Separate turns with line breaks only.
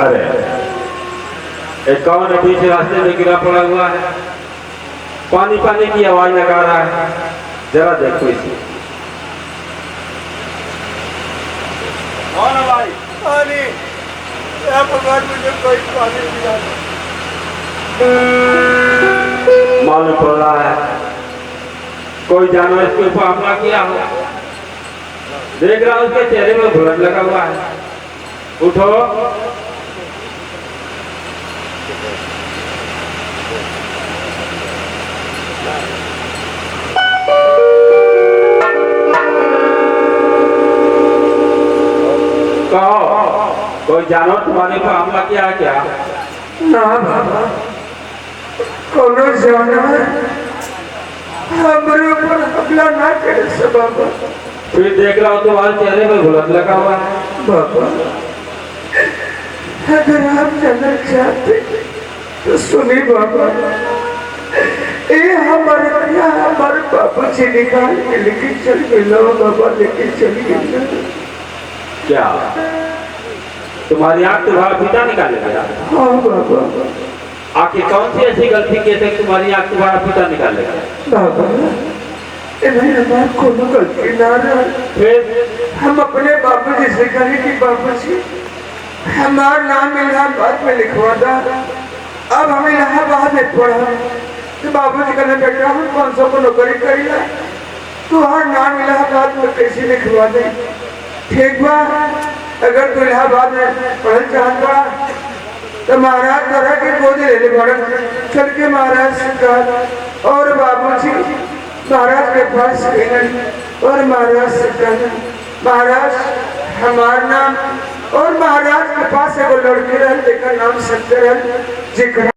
अरे एक कौन है पीछे रास्ते में गिरा पड़ा हुआ है, पानी पानी की आवाज लगा रहा है, जरा देखो इसे।
कौन है भाई? पानी। भगवान मुझे कोई पानी पिला दो।
मालूम पड़ रहा है कोई जानवर इसके ऊपर हमला किया हो। देख रहा हूं उसके चेहरे में घुलट लगा हुआ है। उठो। कहो, कोई जानवर तुम्हारे ऊपर हमला किया है क्या?
ना बाबा, कोनो जानवर हमारे ऊपर हमला ना करे से बाबा।
फिर देख रहा हूँ तुम्हारे चेहरे में घुलट लगा हुआ है।
बाबा, अगर आप जाना चाहते
तो सुनी बाबा, ये हमारे बाबा जी निकाल के लेके चल गया बाबा, लेके चल गया।
क्या तुम्हारी आंख तुम्हारा पिता निकाले गया?
हाँ बाबा।
आखिर कौन सी ऐसी गलती की थे तुम्हारी आंख तुम्हारा पिता निकाले गया?
बाबा नहीं, हमारे कोनो गलती ना रहा।
फिर
हम अपने बाबू जी से कहे कि बाबू जी हमारा नाम इलाहाबाद में लिखवा दा। अब हम इलाहाबाद में पढ़ा तो बाबू जी कहने बेटा हम 500 को नौकरी करेगा, तू हर नाम इलाहाबाद में कैसे लिखवा दे? ठीक बा, अगर तू इलाहाबाद में पढ़ल चाहत बा तो महाराज तरह के गोद ले ले बड़ा। चल के महाराज से कहा और बाबू जी महाराज के पास गए और महाराज से कहा महाराज हमारा नाम, और महाराज के पास एगो लड़की रहा जेकर नाम सत्य रहा, जेकर